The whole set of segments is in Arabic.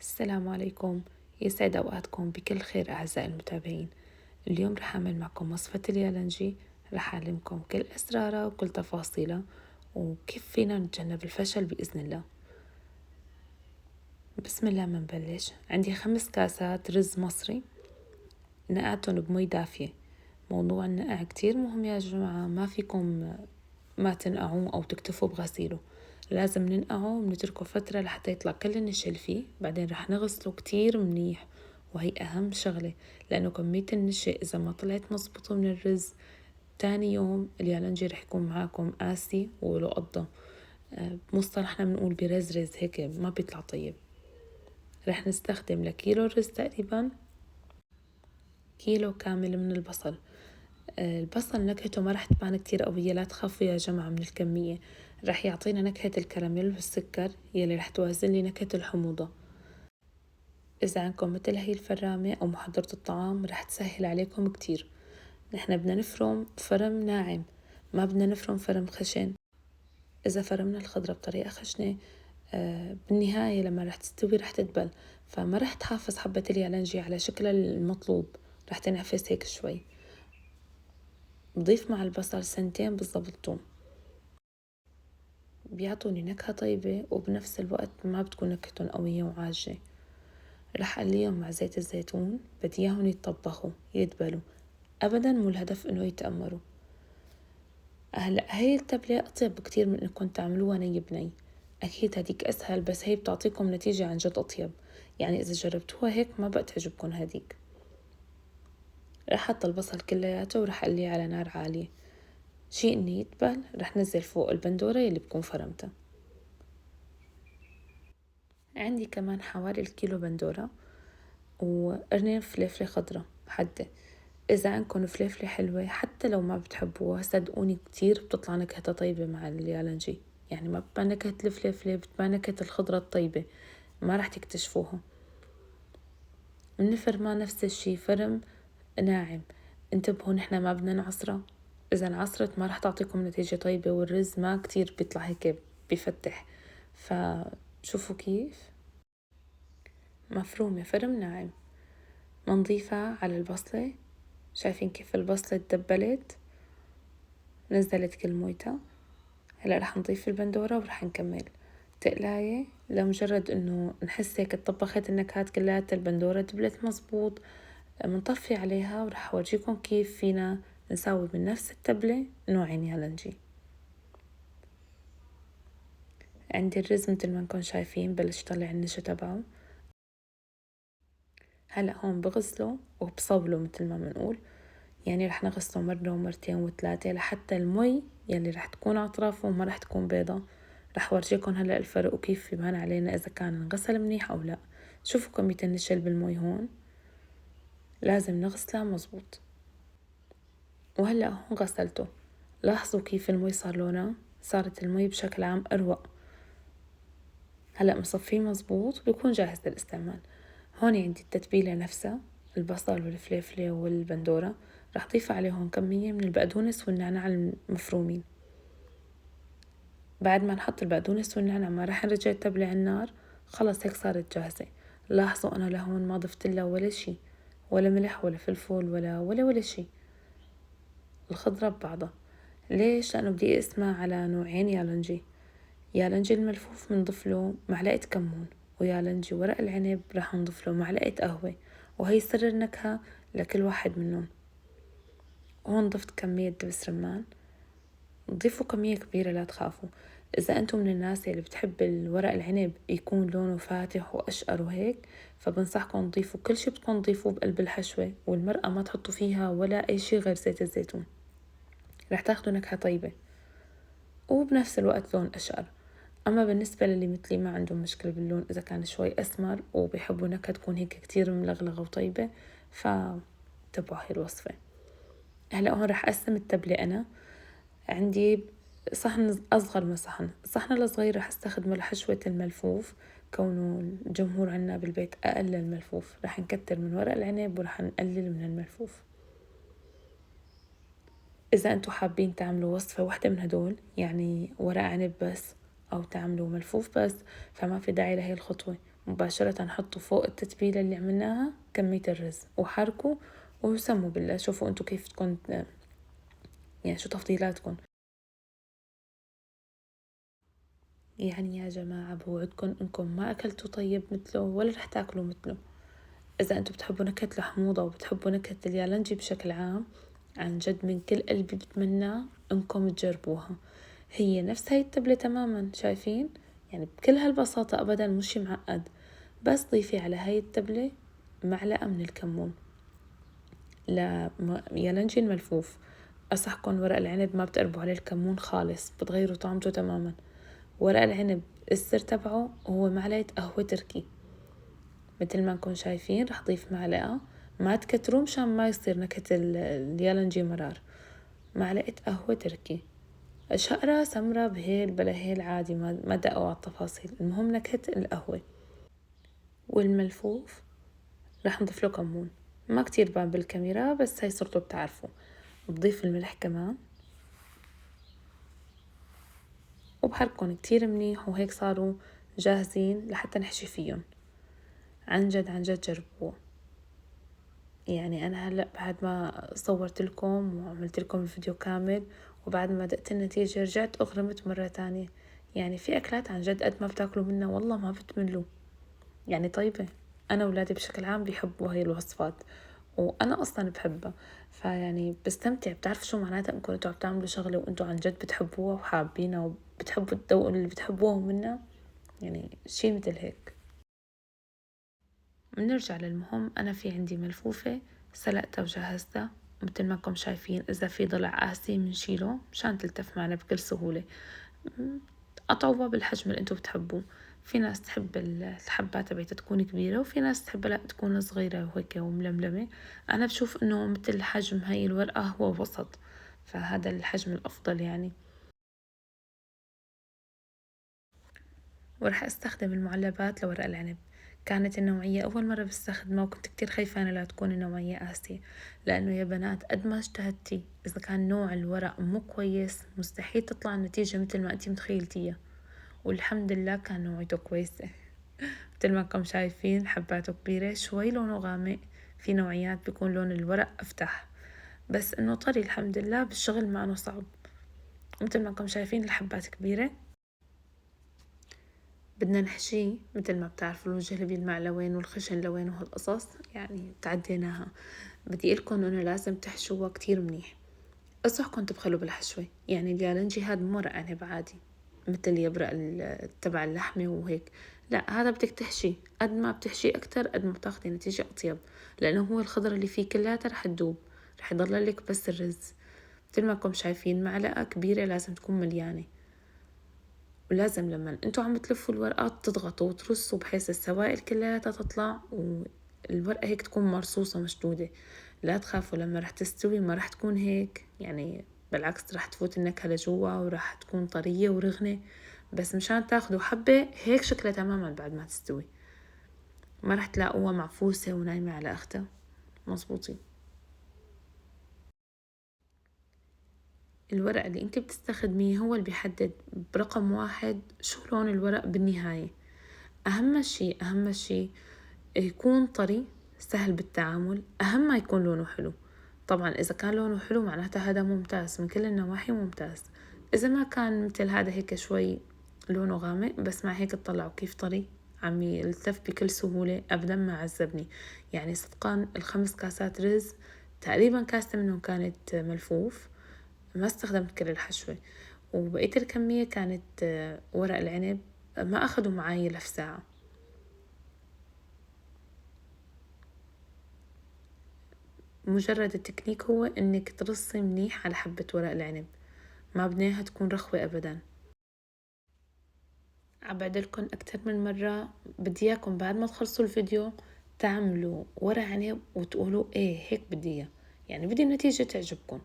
السلام عليكم. يسعد أوقاتكم بكل خير أعزائي المتابعين. اليوم رح أعمل معكم وصفة اليالنجي. رح أعلمكم كل أسرارها وكل تفاصيلها وكيف فينا نتجنب الفشل بإذن الله. بسم الله منبلش. عندي 5 كاسات رز مصري نقعتهم بمي دافية. موضوع النقع كتير مهم يا جماعة، ما فيكم ما تنقعوه أو تكتفوا بغسيله، لازم ننقعه ونتركه فترة لحتى يطلع كل النشا اللي فيه. بعدين رح نغسله كتير منيح، وهي أهم شغلة، لأنه كمية النشا إذا ما طلعت مزبوطة من الرز تاني يوم اليالنجي رح يكون معاكم قاسي وله قضة. بمصطلحنا بنقول برزرز هيك ما بيطلع طيب. رح نستخدم لكيلو الرز تقريبا كيلو كامل من البصل. البصل نكهته ما رح تبان كتير قوية، لا تخافوا يا جماعة من الكمية، رح يعطينا نكهة الكراميل والسكر يلي رح توازن لي نكهة الحموضة. إذا عندكم مثل هي الفرامة أو محضرة الطعام رح تسهل عليكم كتير. نحن بدنا نفرم فرم ناعم، ما بدنا نفرم فرم خشن. إذا فرمنا الخضرة بطريقة خشنة بالنهاية لما رح تستوي رح تدبل، فما رح تحافظ حبة اليالنجي على شكلها المطلوب، رح تنعفس هيك شوي. بضيف مع البصل 2 بالضبط توم، بيعطوني نكهة طيبة وبنفس الوقت ما بتكون نكهتهم قوية وعاجة. رح أقليهم مع زيت الزيتون، بدي اياهم يتطبخوا يدبلوا، أبدا مو الهدف إنه يتأمروا. هلأ هاي التبلة أطيب بكتير من إنكم تعملوها ني بني، أكيد هديك أسهل بس هي بتعطيكم نتيجة عن جد أطيب، يعني إذا جربتوها هيك ما بقى تعجبكم هديك. رح أحط البصل كلياته ورح أقليه على نار عالية، شي إني يدبل رح نزل فوق البندورة اللي بكون فرمتها. عندي كمان حوالي الكيلو بندورة وقرنين فلفلة خضرة حدة. إذا عندكم فلفلة حلوة حتى لو ما بتحبوها صدقوني كتير بتطلع نكهتها طيبة مع اليالنجي، يعني ما بتبان نكهة الفلفلة، بتبان نكهة الخضرة الطيبة، ما رح تكتشفوها. النفر ما نفس الشي، فرم ناعم، انتبهوا نحنا ما بدنا نعصره، إذا انعصرت ما رح تعطيكم نتيجة طيبة، والرز ما كتير بيطلع هيك بفتح. فشوفوا كيف مفرومة فرم ناعم منضيفها على البصلة. شايفين كيف البصلة تدبلت نزلت كل مويتها. هلا رح نضيف البندورة ورح نكمل تقلاية لمجرد انه نحس هيك طبخت النكهات كلها، البندورة دبلت مزبوط. منطفي عليها ورح اورجيكم كيف فينا نساوي من نفس التبلة نوعين يالنجي. عندي الرز مثل ما انكم شايفين بلش طلع النشا تبعه. هلا هون بغسله وبصوله مثل ما بنقول، يعني رح نغسله مرة ومرتين وثلاثة لحتى المي يلي رح تكون على أطرافه ما رح تكون بيضة. رح ورجيكم هلأ الفرق وكيف يبان علينا إذا كان انغسل منيح أو لا. شوفوا كمية النشا بالمي هون لازم نغسلها مزبوط. وهلأ هون غسلته، لاحظوا كيف المي صار لونها، صارت المي بشكل عام أروق. هلأ مصفيه مزبوط بيكون جاهز للاستعمال. هون عندي التتبيلة نفسها، البصل والفلفلة والبندورة، رح ضيف عليهم كمية من البقدونس والنعناع المفرومين. بعد ما نحط البقدونس والنعناع ما رح نرجع التبلة على النار، خلص هيك صارت جاهزة. لاحظوا أنا لهون ما ضفت لها ولا شي، ولا ملح ولا فلفل ولا شي، الخضرة ببعضها. ليش؟ لأنه بدي أقسمها على نوعين يالنجي. يالنجي الملفوف بنضيف له معلقة كمون، ويالنجي ورق العنب رح نضيف له معلقة قهوة، وهي سر النكهة لكل واحد منهم. وهون ضفت كمية دبس رمان، ضيفوا كمية كبيرة لا تخافوا. إذا أنتم من الناس اللي بتحب الورق العنب يكون لونه فاتح وأشقر وهيك، فبنصحكم تضيفوا كل شي بدكم تضيفوه بقلب الحشوة، والمرقة ما تحطوا فيها ولا أي شي غير زيت الزيتون، رح تاخدوا نكهة طيبة وبنفس الوقت لون أشقر. أما بالنسبة للي مثلي ما عندهم مشكلة باللون، إذا كان شوي أسمر وبيحبوا نكهة تكون هيك كتير ملغلغة وطيبة فتبعوا هاي الوصفة. هلأ هون رح أقسم التبلة. أنا عندي صحن أصغر من صحن، الصحن الصغير رح استخدمه لحشوة الملفوف، كونه الجمهور عنا بالبيت أقل الملفوف، رح نكتر من ورق العنب ورح نقلل من الملفوف. إذا أنتوا حابين تعملوا وصفة واحدة من هدول، يعني ورق عنب بس أو تعملوا ملفوف بس، فما في داعي لهي الخطوة، مباشرة حطوا فوق التتبيلة اللي عملناها كمية الرز وحركوا وسموا بالله. شوفوا انتو كيف تكون، يعني شو تفضيلاتكم. يعني يا جماعة بوعدكم انكم ما اكلتوا طيب مثله ولا رح تاكلوا مثله. اذا انتو بتحبوا نكهة الحموضة وبتحبوا نكهة اليالنجي بشكل عام، عن جد من كل قلبي بتمنى انكم تجربوها. هي نفس هاي التبلة تماما، شايفين؟ يعني بكل هالبساطة ابدا، مش معقد. بس ضيفي على هاي التبلة معلقة من الكمون. لا يالنجي الملفوف أصحكم ورق العنب ما بتقربوا عليه الكمون خالص، بتغيروا طعمته تماما. ورق العنب السر تبعه هو معلقة قهوة تركي. مثل ما نكون شايفين رح ضيف معلقة، ما تكتروا مشان ما يصير نكهة اليالنجي مرار. معلقة قهوة تركي، شقرة سمرة بهيل بلا هيل عادي، ما دقوا على التفاصيل، المهم نكهة القهوة. والملفوف رح نضيف له كمون، ما كتير بان بالكاميرا بس هاي صرتوا بتعرفوا. بضيف الملح كمان وبحركهم كتير منيح، وهيك صاروا جاهزين لحتى نحشي فيهم. عن جد عن جد جربوه. يعني أنا هلأ بعد ما صورت لكم وعملت لكم الفيديو كامل وبعد ما دقت النتيجة رجعت أغرمت مرة تانية. يعني في أكلات عن جد قد ما بتاكلوا منها والله ما بتملوا، يعني طيبة. أنا وولادي بشكل عام بيحبوا هاي الوصفات وأنا أصلا بحبها، فيعني بستمتع. بتعرف شو معناتها انكم انتوا عم تعملوا شغلة وانتوا عن جد بتحبوها وحابينها وبتحبوا تدوقوا اللي بتحبوه منها، يعني شي مثل هيك. بنرجع للمهم، أنا في عندي ملفوفة سلقتها وجهزتها مثل ما انكم شايفين. إذا في ضلع قاسي بنشيله مشان تلتف معنا بكل سهولة. قطعوها بالحجم اللي انتو بتحبوه. في ناس تحب الحبات تبعتها تكون كبيرة، وفي ناس تحب لا تكون صغيرة وهيك وململمة. أنا بشوف إنه مثل حجم هاي الورقة هو وسط، فهذا الحجم الأفضل يعني. ورح استخدم المعلبات لورق العنب. كانت النوعية أول مرة بستخدمها وكنت كتير خايفة أنا لا تكون النوعية قاسية، لأنه يا بنات قد ما اجتهدتي إذا كان نوع الورق مو كويس مستحيل تطلع النتيجة مثل ما أنتي متخيلتيها. والحمد لله كان نوعيته كويسة. مثل ما انكم شايفين حباته كبيرة، شوي لونه غامق. في نوعيات بيكون لون الورق أفتح، بس إنه طري الحمد لله، بالشغل ما إنه صعب. مثل ما انكم شايفين الحبات كبيرة. بدنا نحشيه مثل ما بتعرفوا، الوجه اللي بيلمع لوين والخشن لوين وهالقصص يعني تعديناها. بدي لكم إنه لازم تحشوها كتير منيح. انصحكم تبخلوا بالحشوة. يعني اليالنجي هاد مو ورق عنب عادي مثل يبرق تبع اللحمة وهيك، لا هذا بدك تحشي. قد ما بتحشي أكتر قد ما بتاخدي نتيجة أطيب، لأنه هو الخضرة اللي فيه كلها رح تدوب، رح يضل لك بس الرز. مثل ما كم شايفين معلقة كبيرة لازم تكون مليانة. ولازم لما انتوا عم تلفوا الورقات تضغطوا وترصوا بحيث السوائل كلها تطلع والورقة هيك تكون مرصوصة مشدودة. لا تخافوا لما رح تستوي ما رح تكون هيك، يعني بالعكس رح تفوت النكهة لجوا ورح تكون طرية ورغنة. بس مشان تاخدوا حبة هيك شكلها تماما بعد ما تستوي، ما رح تلاقوها معفوسة ونايمة على أختها. مزبوطين. الورق اللي انت بتستخدميه هو اللي بيحدد برقم واحد شو لون الورق بالنهاية. أهم شي يكون طري سهل بالتعامل، أهم ما يكون لونه حلو. طبعا إذا كان لونه حلو معناته هذا ممتاز من كل النواحي ممتاز. إذا ما كان مثل هذا هيك شوي لونه غامق بس مع هيك تطلعوا كيف طري عم يلتف بكل سهولة، أبدا ما عذبني. يعني صدقا ال5 كاسات رز تقريبا كاسة منهم كانت ملفوف، ما استخدمت كل الحشوة. وبقية الكمية كانت ورق العنب، ما أخدوا معي لف ساعة. مجرد التكنيك هو انك ترصي منيح على حبة ورق العنب، ما بدنا اياها تكون رخوة ابدا. عبعدلكن اكتر من مرة بدي اياكم بعد ما تخلصوا الفيديو تعملوا ورق عنب وتقولوا ايه هيك بدي اياه، يعني بدي النتيجة تعجبكم.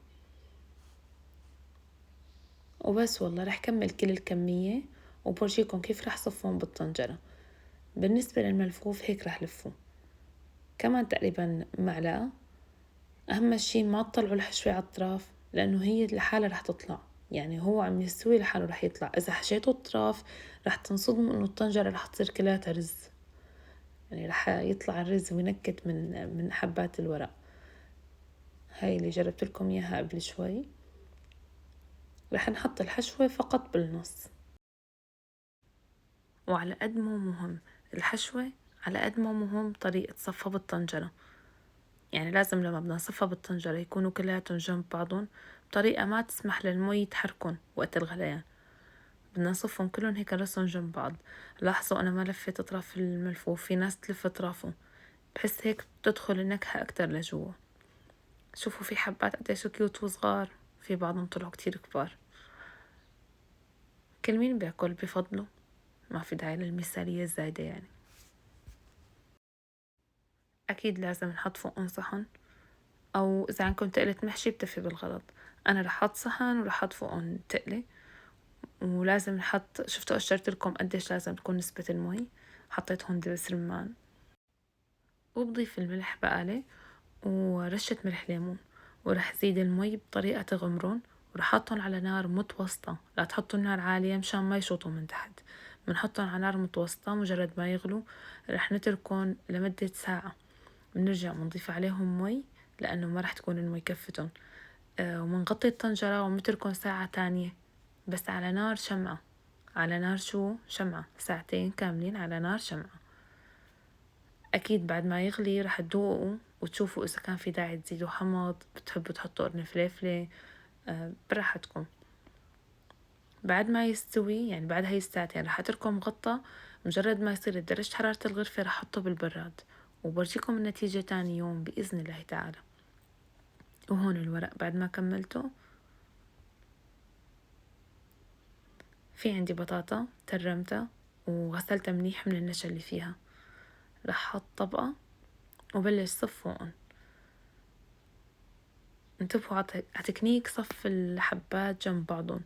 وبس والله رح كمل كل الكمية وبورجيكم كيف رح صفهم بالطنجرة. بالنسبة للملفوف هيك رح لفه كمان تقريبا معلقة. أهم شي ما تطلعوا الحشوة على الأطراف لأنه هي لحالها رح تطلع، يعني هو عم يستوي لحاله رح يطلع. إذا حشيتوا الأطراف رح تنصدموا إنه الطنجرة رح تصير كلها رز. يعني رح يطلع الرز وينكت من حبات الورق. هاي اللي جربت لكم اياها قبل شوي. رح نحط الحشوة فقط بالنص. وعلى قد ما مهم الحشوة على قد ما مهم طريقة صفها بالطنجرة. يعني لازم لما بدنا نصفها بالطنجرة يكونوا كلياتهم جنب بعضهم بطريقة ما تسمح للمي يتحركن وقت الغليان. بدنا نصفهم كلهم هيك نرصهم جنب بعض. لاحظوا أنا ما لفيت أطراف الملفوف، في ناس تلف أطرافه، بحس هيك بتدخل النكهة أكتر لجوا. شوفوا في حبات قديش كيوت وصغار، في بعضهم طلعوا كتير كبار. كل مين بياكل بفضله، ما في داعي للمثالية الزايدة يعني. أكيد لازم نحط فوقهم صحن، أو إذا عندكم تقلة محشي بتفي بالغلط. أنا رح أحط صحن ورح أحط فوقهم تقلة، ولازم نحط، شفتوا أشرت لكم قديش لازم تكون نسبة المي، حطيت هون دبس رمان، وبضيف الملح بقالة ورشة ملح ليمون، ورح زيد المي بطريقة تغمرون، ورح حطهم على نار متوسطة، لا تحطوا النار عالية مشان ما يشوطوا من تحت. بنحطهم على نار متوسطة، مجرد ما يغلوا رح نتركهم لمدة ساعة، بنرجع بنضيف عليهم مي لأنه ما رح تكون المي كفتهم. ومنغطي الطنجرة ومتركهم ساعة تانية بس على نار شمعة. على نار شو؟ شمعة، ساعتين كاملين على نار شمعة. أكيد بعد ما يغلي رح تذوقوا وتشوفوا إذا كان في داعي تزيدوا حمض، بتحبوا تحطوا قرن فليفلة، براحتكم. بعد ما يستوي يعني بعد هاي الساعتين رح أتركه مغطى. مجرد ما يصير درجة حرارة الغرفة رح أحطه بالبراد، وبرجيكم النتيجة تاني يوم بإذن الله تعالى. وهون الورق بعد ما كملته. في عندي بطاطا ترمتها وغسلتها منيح من النشا اللي فيها. رح أحط طبقة وبلش صف فوقن. انتبهوا على تكنيك صف الحبات جنب بعضهم،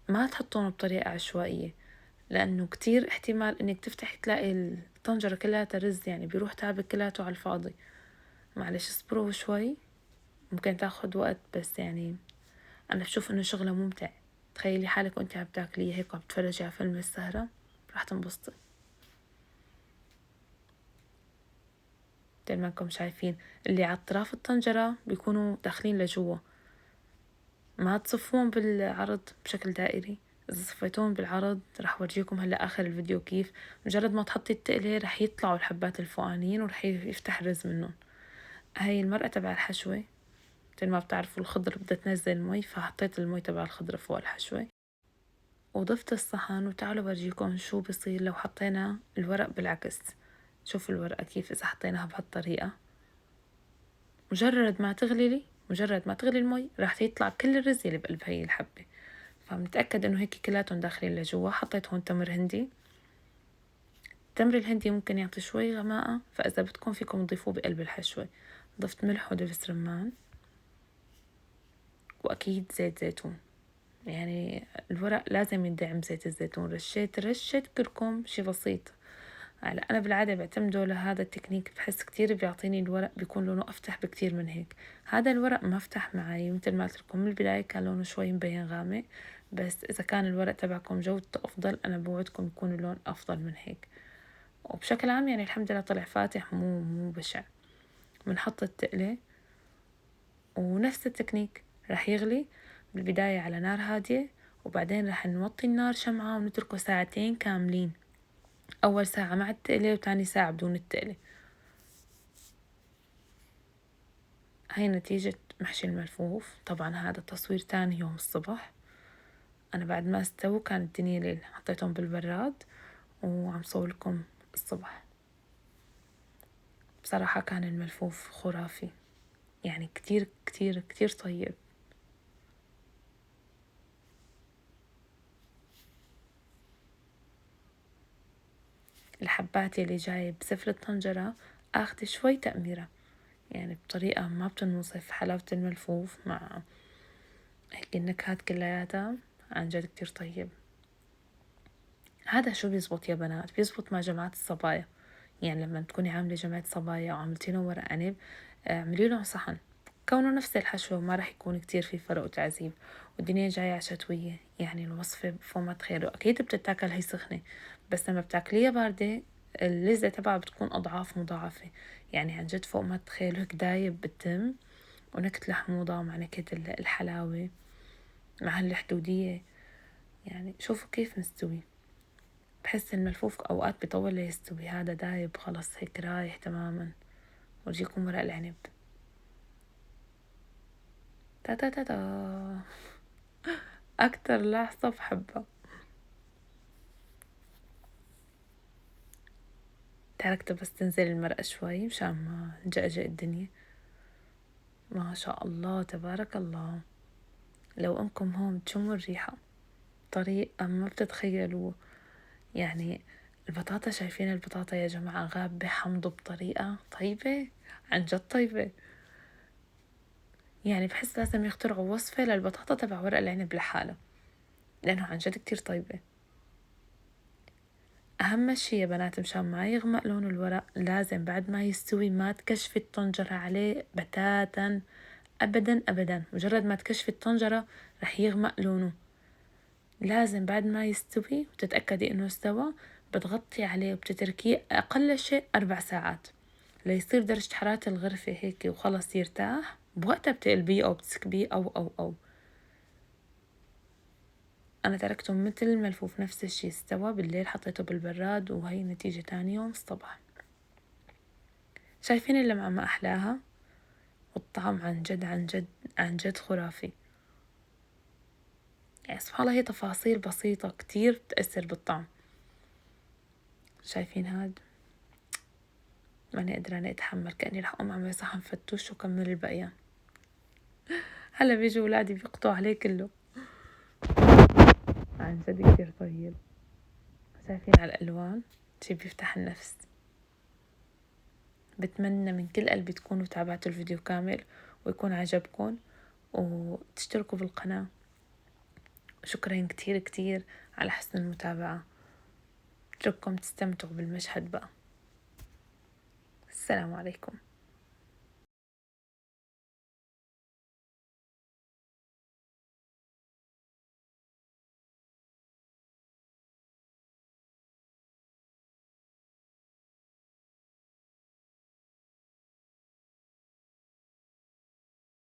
ما تحطون بطريقة عشوائية، لأنه كتير احتمال إنك تفتحي تلاقي الطنجرة كلها رز، يعني بيروح تعبك كلاته على الفاضي. معلش اصبروا شوي، ممكن تاخد وقت بس يعني أنا بشوف إنه شغلة ممتع. تخيلي حالك وانت عم تاكلي هيك وعم تتفرجي على فيلم السهرة، راح تنبسطي. مثل ما انكم شايفين اللي على اطراف الطنجرة بيكونوا داخلين لجوا، ما تصفون بالعرض بشكل دائري. إذا صفيتون بالعرض رح ورجيكم هلأ آخر الفيديو كيف مجرد ما تحطي التقلة رح يطلعوا الحبات الفوقانيين ورح يفتح رز منهم. هاي المرقة تبع الحشوة، مثل ما بتعرفوا الخضر بدها تنزل مي، فحطيت المي تبع الخضرة فوق الحشوة وضفت الصحن. وتعالوا برجيكم شو بصير لو حطينا الورق بالعكس. شوفوا الورقة كيف إذا حطيناها بهالطريقة، مجرد ما تغلي المي راح يطلع كل الرز اللي بقلب هاي الحبة. فمتأكد انه هيك كلاتهم داخلين لجوا. حطيت هون تمر هندي. التمر الهندي ممكن يعطي شوي غماقة، فإذا بدكم فيكم تضيفوه بقلب الحشوة. ضفت ملح ودبس رمان، وأكيد زيت زيتون، يعني الورق لازم يندعم زيت الزيتون. رشيت رشة كركم شي بسيط. هلا أنا بالعادة بعتمده لهذا التكنيك، بحس كتير بيعطيني الورق بيكون لونه أفتح بكتير من هيك. هذا الورق ما فتح معي، مثل ما قلت لكم من البداية كان لونه شوي مبين غامق، بس إذا كان الورق تبعكم جودته أفضل أنا بوعدكم يكون اللون أفضل من هيك. وبشكل عام يعني الحمد لله طلع فاتح، مو بشع. بنحط التقلة ونفس التكنيك رح يغلي بالبداية على نار هادية، وبعدين رح نوطي النار شمعة ونتركه ساعتين كاملين. أول ساعة مع التقلة وتاني ساعة بدون التقلة. هاي نتيجة محشي الملفوف. طبعا هذا تصوير تاني يوم الصبح، أنا بعد ما استووا كانت الدنيا ليل، حطيتهم بالبراد وعم صور لكم الصبح. بصراحة كان الملفوف خرافي، يعني كتير كتير كتير طيب. الحبات اللي جاي بسفل الطنجرة أخذ شوي تأميرة، يعني بطريقة ما بتنوصف حلاوة الملفوف مع هيك النكهات كلياتها. عن جد كتير طيب. هذا شو بيزبط يا بنات؟ بيزبط مع جماعة الصبايا. يعني لما تكوني عاملة جماعة صبايا وعملتي لهم ورق عنب، اعملي لهم صحن كونه نفس الحشوة، وما راح يكون كتير في فرق وتعذيب، والدنيا جاية عشتوية. يعني الوصفة فوق ما تخيلوا. أكيد بتتاكل هي سخنة، بس لما بتاكليها باردة اللذة تبعها بتكون أضعاف مضاعفة. يعني عن جد فوق ما تتخيلوا هيك دايب بالتم، ونكهة الحموضة مع نكهة الحلاوة مع الحدودية. يعني شوفوا كيف مستوي. بحس الملفوف أوقات بيطول ليستوي، هذا دايب خلص هيك رايح تماما. ورجيكم ورق العنب، تا تا تا تا. أكتر لحظة بحبها. تركته بس تنزل المرقة شوي مشان ما نجأجأ الدنيا. ما شاء الله تبارك الله. لو انكم هون تشموا الريحة طريقة ما بتتخيلوا. يعني البطاطا، شايفين البطاطا يا جماعة غابة حمض بطريقة طيبة، عن جد طيبة. يعني بحس لازم يخترعوا وصفة للبطاطا تبع ورق العنب لحالة، لأنه عن جد كتير طيبة. أهم شي يا بنات مشان ما يغمق لون الورق، لازم بعد ما يستوي ما تكشفي الطنجرة عليه بتاتا، أبدا أبدا. مجرد ما تكشفي الطنجرة رح يغمق لونه. لازم بعد ما يستوي وتتأكدي إنه استوى بتغطي عليه وبتتركيه أقل شيء 4 ساعات ليصير درجة حرارة الغرفة هيك وخلص يرتاح. بوقتها بتقلبيه أو بتسكبيه أو أنا تركته مثل ملفوف نفس الشي، استوى بالليل حطيته بالبراد وهي النتيجة تاني يوم الصبح. شايفين اللمعة ما أحلاها، والطعم عن جد عن جد عن جد خرافي. يعني سبحان الله، هي تفاصيل بسيطة كتير بتأثر بالطعم. شايفين هاد؟ ماني قدرانة أتحمل، كأني رح أقوم أعمل صحن فتوش وكمل البقية. هلا بيجوا ولادي بيقطعوا عليه كله. عن جد كتير طيب. شايفين على الألوان شي بيفتح النفس. بتمنى من كل قلبي تكونوا تابعتوا الفيديو كامل ويكون عجبكم، وتشتركوا بالقناة. شكرا كتير كتير على حسن المتابعة. اترككم تستمتعوا بالمشهد بقى. السلام عليكم.